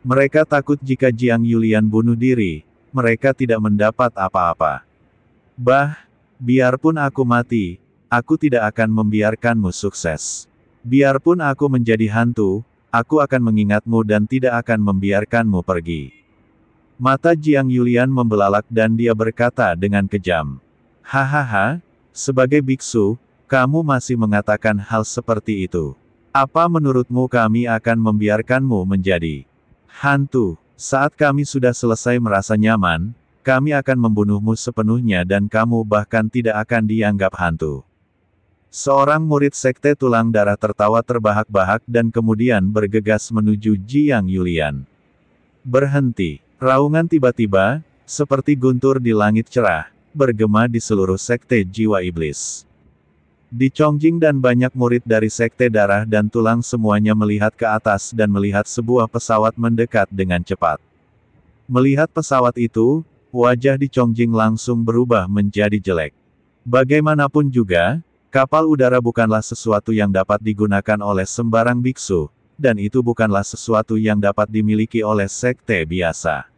Mereka takut jika Jiang Yulian bunuh diri, mereka tidak mendapat apa-apa. Biarpun aku mati, aku tidak akan membiarkanmu sukses. Biarpun aku menjadi hantu, aku akan mengingatmu dan tidak akan membiarkanmu pergi. Mata Jiang Yulian membelalak dan dia berkata dengan kejam. Hahaha, sebagai biksu, kamu masih mengatakan hal seperti itu. Apa menurutmu kami akan membiarkanmu menjadi hantu? Saat kami sudah selesai merasa nyaman, kami akan membunuhmu sepenuhnya dan kamu bahkan tidak akan dianggap hantu. Seorang murid sekte tulang darah tertawa terbahak-bahak dan kemudian bergegas menuju Jiang Yulian. Berhenti. Raungan tiba-tiba, seperti guntur di langit cerah, bergema di seluruh sekte jiwa iblis. Di Chongjing dan banyak murid dari sekte darah dan tulang semuanya melihat ke atas dan melihat sebuah pesawat mendekat dengan cepat. Melihat pesawat itu, wajah di Chongjing langsung berubah menjadi jelek. Bagaimanapun juga, kapal udara bukanlah sesuatu yang dapat digunakan oleh sembarang biksu, dan itu bukanlah sesuatu yang dapat dimiliki oleh sekte biasa.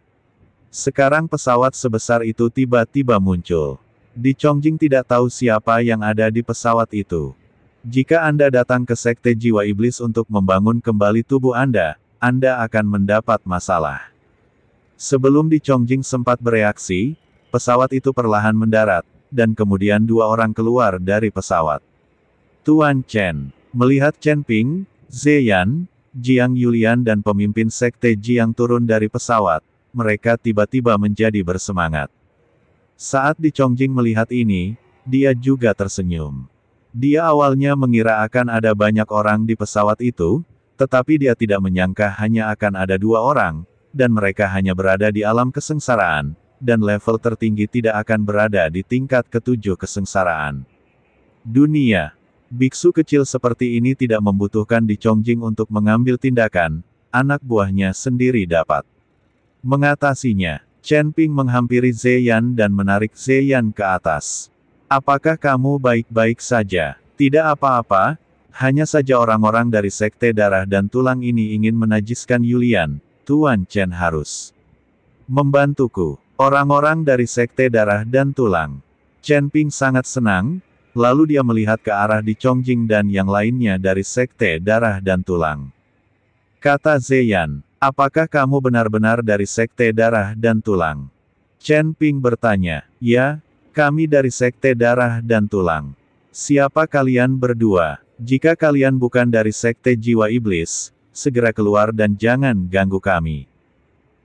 Sekarang pesawat sebesar itu tiba-tiba muncul. Di Chongjing tidak tahu siapa yang ada di pesawat itu. Jika Anda datang ke sekte jiwa iblis untuk membangun kembali tubuh Anda akan mendapat masalah. Sebelum di Chongjing sempat bereaksi, pesawat itu perlahan mendarat, dan kemudian dua orang keluar dari pesawat. Tuan Chen. Melihat Chen Ping, Zeyan, Jiang Yulian dan pemimpin sekte Jiang turun dari pesawat, mereka tiba-tiba menjadi bersemangat. Saat di Chongjing melihat ini, dia juga tersenyum. Dia awalnya mengira akan ada banyak orang di pesawat itu, tetapi dia tidak menyangka hanya akan ada dua orang, dan mereka hanya berada di alam kesengsaraan, dan level tertinggi tidak akan berada di tingkat ketujuh kesengsaraan. Dunia. Biksu kecil seperti ini tidak membutuhkan di Chongjing untuk mengambil tindakan, anak buahnya sendiri dapat mengatasinya. Chen Ping menghampiri Zeyan dan menarik Zeyan ke atas. Apakah kamu baik-baik saja? Tidak apa-apa, hanya saja orang-orang dari sekte darah dan tulang ini ingin menajiskan Yulian. Tuan Chen harus membantuku. Orang-orang dari sekte darah dan tulang. Chen Ping sangat senang, lalu dia melihat ke arah di Chongjing dan yang lainnya dari sekte darah dan tulang. Kata Zeyan. Apakah kamu benar-benar dari sekte darah dan tulang? Chen Ping bertanya. Ya, kami dari sekte darah dan tulang. Siapa kalian berdua? Jika kalian bukan dari sekte jiwa iblis, segera keluar dan jangan ganggu kami.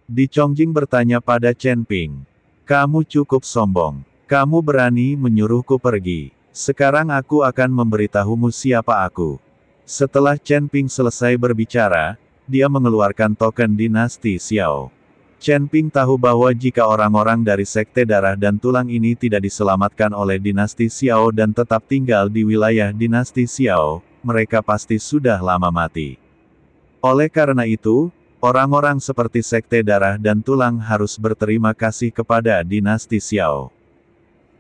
Di Chongjing bertanya pada Chen Ping. Kamu cukup sombong. Kamu berani menyuruhku pergi. Sekarang aku akan memberitahumu siapa aku. Setelah Chen Ping selesai berbicara, dia mengeluarkan token dinasti Xiao. Chen Ping tahu bahwa jika orang-orang dari sekte darah dan tulang ini tidak diselamatkan oleh dinasti Xiao dan tetap tinggal di wilayah dinasti Xiao, mereka pasti sudah lama mati. Oleh karena itu, orang-orang seperti sekte darah dan tulang harus berterima kasih kepada dinasti Xiao.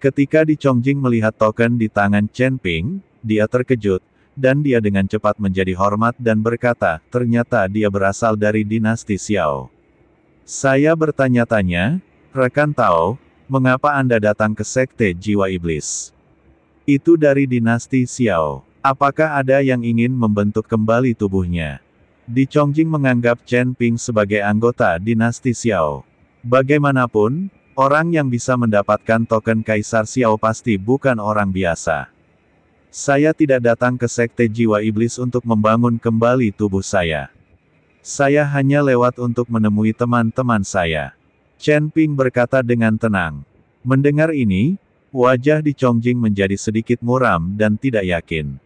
Ketika di Chongjing melihat token di tangan Chen Ping, dia terkejut, dan dia dengan cepat menjadi hormat dan berkata, ternyata dia berasal dari dinasti Xiao. Saya bertanya-tanya, rekan Tao, mengapa Anda datang ke sekte jiwa iblis? Itu dari dinasti Xiao. Apakah ada yang ingin membentuk kembali tubuhnya? Di Chongjing menganggap Chen Ping sebagai anggota dinasti Xiao. Bagaimanapun, orang yang bisa mendapatkan token Kaisar Xiao pasti bukan orang biasa. Saya tidak datang ke sekte jiwa iblis untuk membangun kembali tubuh saya. Saya hanya lewat untuk menemui teman-teman saya. Chen Ping berkata dengan tenang. Mendengar ini, wajah di Chongjing menjadi sedikit muram dan tidak yakin.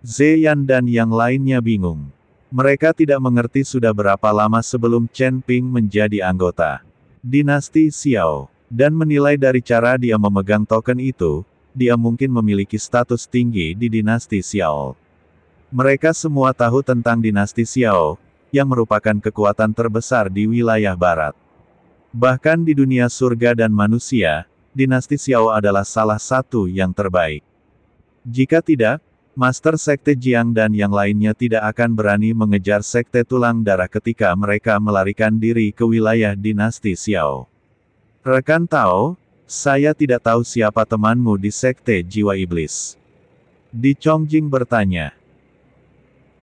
Zeyan dan yang lainnya bingung. Mereka tidak mengerti sudah berapa lama sebelum Chen Ping menjadi anggota dinasti Xiao, dan menilai dari cara dia memegang token itu, dia mungkin memiliki status tinggi di dinasti Xiao. Mereka semua tahu tentang dinasti Xiao, yang merupakan kekuatan terbesar di wilayah barat. Bahkan di dunia surga dan manusia, dinasti Xiao adalah salah satu yang terbaik. Jika tidak, Master Sekte Jiang dan yang lainnya tidak akan berani mengejar Sekte Tulang Darah ketika mereka melarikan diri ke wilayah dinasti Xiao. Rekan Tao, saya tidak tahu siapa temanmu di Sekte Jiwa Iblis. Di Chongjing bertanya.